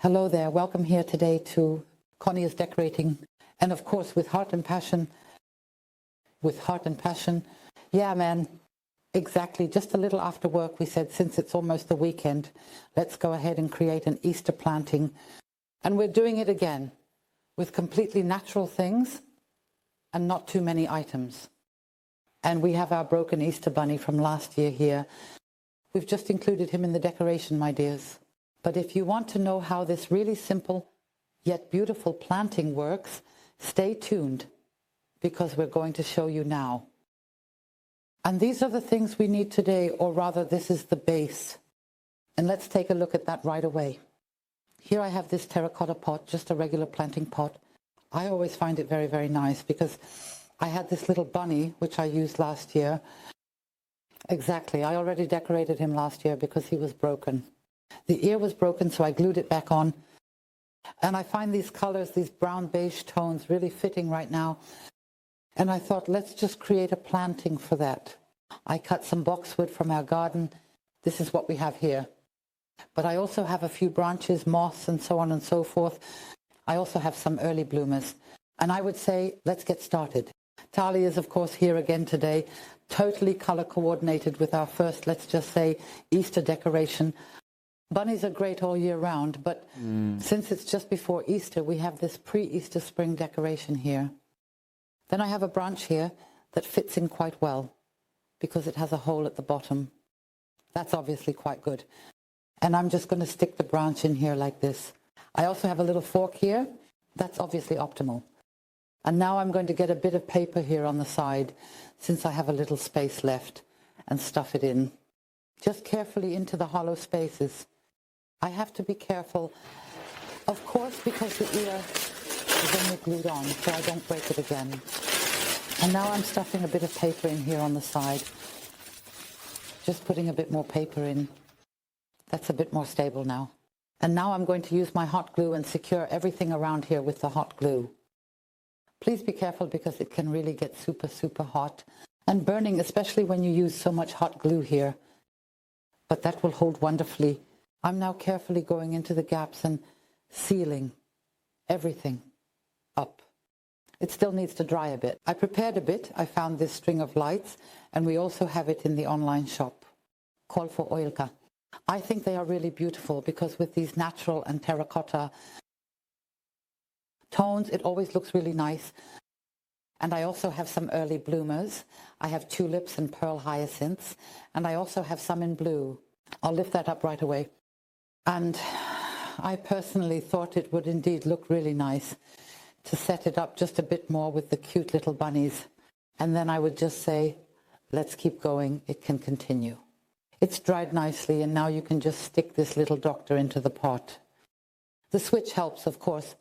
Hello there, welcome here today to Conny is Decorating, and of course with heart and passion. Yeah, man, exactly. Just a little after work we said, since it's almost the weekend, let's go ahead and create an Easter planting. And we're doing it again with completely natural things and not too many items. And we have our broken Easter bunny from last year here. We've just included him in the decoration, my dears. But if you want to know how this really simple yet beautiful planting works, stay tuned, because we're going to show you now. And these are the things we need today, or rather this is the base. And let's take a look at that right away. Here I have this terracotta pot, just a regular planting pot. I always find it very, very nice because I had this little bunny, which I used last year. Exactly, I already decorated him last year because he was broken. The ear was broken, so I glued it back on. And I find these colors, these brown beige tones, really fitting right now. And I thought, let's just create a planting for that. I cut some boxwood from our garden. This is what we have here. But I also have a few branches, moss, and so on and so forth. I also have some early bloomers. And I would say, let's get started. Tali is, of course, here again today, totally color coordinated with our first, let's just say, Easter decoration. Bunnies are great all year round, but since it's just before Easter, we have this pre-Easter spring decoration here. Then I have a branch here that fits in quite well because it has a hole at the bottom. That's obviously quite good. And I'm just going to stick the branch in here like this. I also have a little fork here. That's obviously optimal. And now I'm going to get a bit of paper here on the side, since I have a little space left, and stuff it in. Just carefully into the hollow spaces. I have to be careful, of course, because the ear is only glued on, so I don't break it again. And now I'm stuffing a bit of paper in here on the side. Just putting a bit more paper in. That's a bit more stable now. And now I'm going to use my hot glue and secure everything around here with the hot glue. Please be careful because it can really get super, super hot and burning, especially when you use so much hot glue here. But that will hold wonderfully. I'm now carefully going into the gaps and sealing everything up. It still needs to dry a bit. I prepared a bit. I found this string of lights, and we also have it in the online shop. Call for oilka. I think they are really beautiful because with these natural and terracotta tones, it always looks really nice. And I also have some early bloomers. I have tulips and pearl hyacinths, and I also have some in blue. I'll lift that up right away. And I personally thought it would indeed look really nice to set it up just a bit more with the cute little bunnies. And then I would just say, let's keep going. It can continue. It's dried nicely, and now you can just stick this little doctor into the pot. The switch helps, of course,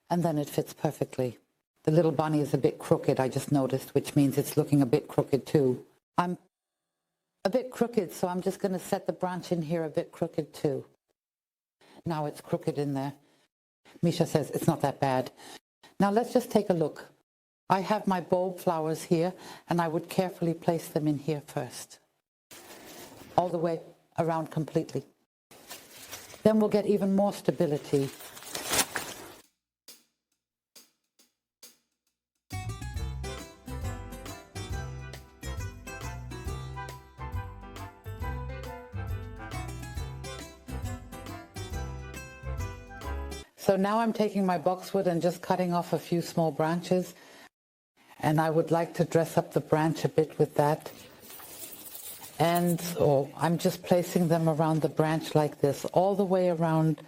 and then it fits perfectly. The little bunny is a bit crooked, I just noticed, which means it's looking a bit crooked too. I'm a bit crooked, so I'm just going to set the branch in here a bit crooked too. Now it's crooked in there. Micha says it's not that bad. Now let's just take a look. I have my bulb flowers here, and I would carefully place them in here first. All the way around completely. Then we'll get even more stability. So now I'm taking my boxwood and just cutting off a few small branches. And I would like to dress up the branch a bit with that. And I'm just placing them around the branch like this, all the way around.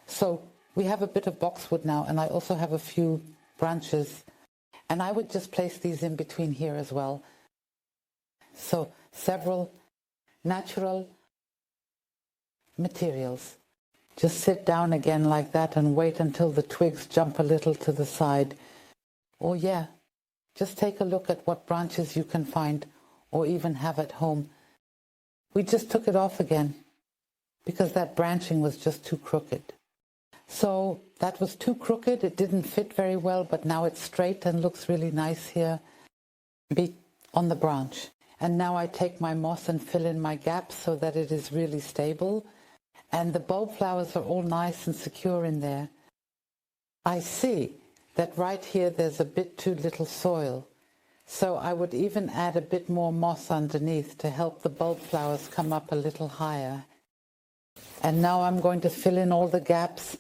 So we have a bit of boxwood now, and I also have a few branches, and I would just place these in between here as well. So several natural materials. Just sit down again like that and wait until the twigs jump a little to the side. Or yeah, just take a look at what branches you can find or even have at home. We just took it off again because that branching was just too crooked. So that was too crooked, it didn't fit very well, but now it's straight and looks really nice here on the branch. And now I take my moss and fill in my gaps so that it is really stable. And the bulb flowers are all nice and secure in there. I see that right here there's a bit too little soil. So I would even add a bit more moss underneath to help the bulb flowers come up a little higher. And now I'm going to fill in all the gaps.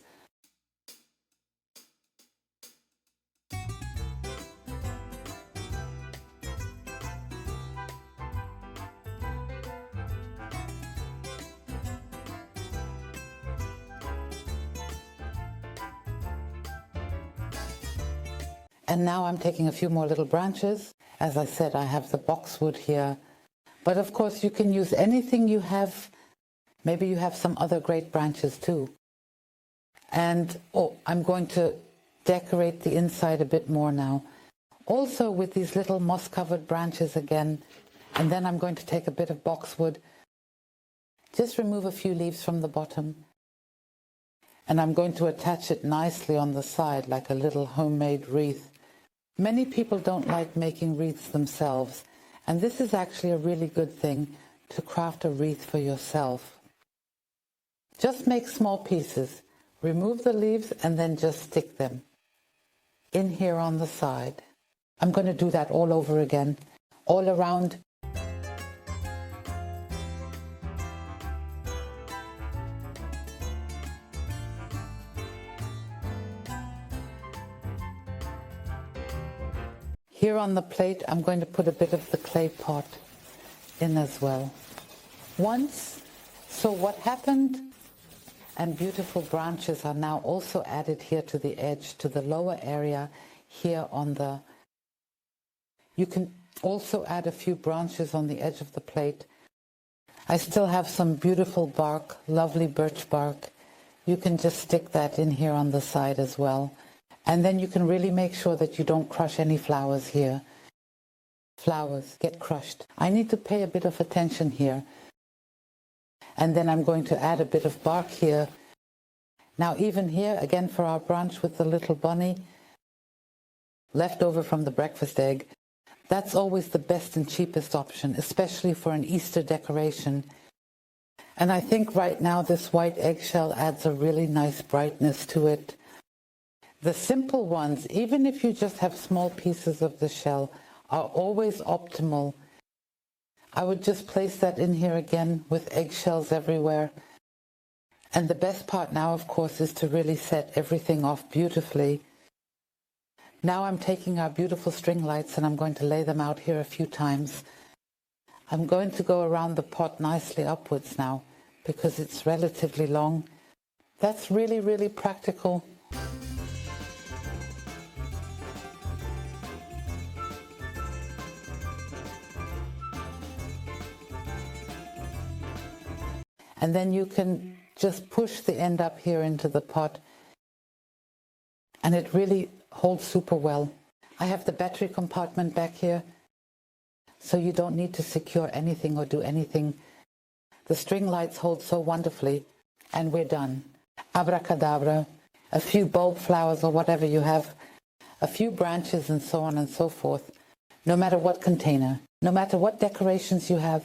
And now I'm taking a few more little branches. As I said, I have the boxwood here. But of course you can use anything you have. Maybe you have some other great branches too. And I'm going to decorate the inside a bit more now. Also with these little moss-covered branches again. And then I'm going to take a bit of boxwood. Just remove a few leaves from the bottom. And I'm going to attach it nicely on the side like a little homemade wreath. Many people don't like making wreaths themselves, and this is actually a really good thing to craft a wreath for yourself. Just make small pieces, remove the leaves and then just stick them in here on the side. I'm going to do that all over again, all around. Here on the plate, I'm going to put a bit of the clay pot in as well. So what happened, and beautiful branches are now also added here to the edge, to the lower area here on the... You can also add a few branches on the edge of the plate. I still have some beautiful bark, lovely birch bark. You can just stick that in here on the side as well. And then you can really make sure that you don't crush any flowers here. Flowers get crushed. I need to pay a bit of attention here. And then I'm going to add a bit of bark here. Now even here, again for our branch with the little bunny, left over from the breakfast egg, that's always the best and cheapest option, especially for an Easter decoration. And I think right now this white eggshell adds a really nice brightness to it. The simple ones, even if you just have small pieces of the shell, are always optimal. I would just place that in here again with eggshells everywhere. And the best part now, of course, is to really set everything off beautifully. Now I'm taking our beautiful string lights and I'm going to lay them out here a few times. I'm going to go around the pot nicely upwards now because it's relatively long. That's really, really practical. And then you can just push the end up here into the pot. And it really holds super well. I have the battery compartment back here, so you don't need to secure anything or do anything. The string lights hold so wonderfully, and we're done. Abracadabra, a few bulb flowers or whatever you have, a few branches and so on and so forth. No matter what container, no matter what decorations you have,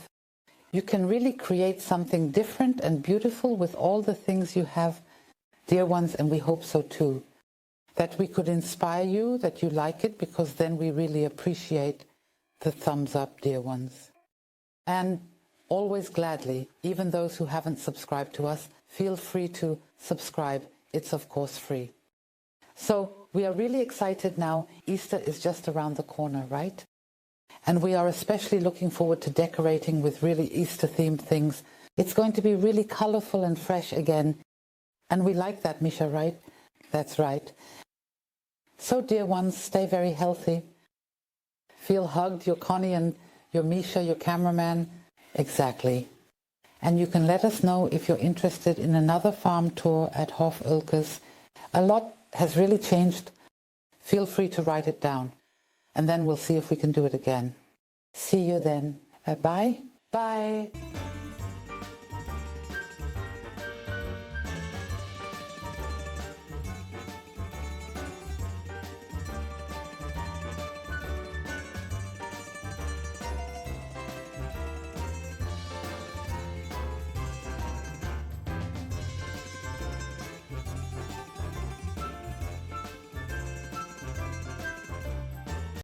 you can really create something different and beautiful with all the things you have, dear ones, and we hope so too. That we could inspire you, that you like it, because then we really appreciate the thumbs up, dear ones. And always gladly, even those who haven't subscribed to us, feel free to subscribe. It's of course free. So we are really excited now. Easter is just around the corner, right? And we are especially looking forward to decorating with really Easter-themed things. It's going to be really colorful and fresh again. And we like that, Micha, right? That's right. So, dear ones, stay very healthy. Feel hugged, your Conny and your Micha, your cameraman. Exactly. And you can let us know if you're interested in another farm tour at Hof Ulkes. A lot has really changed. Feel free to write it down. And then we'll see if we can do it again. See you then. Bye. Bye.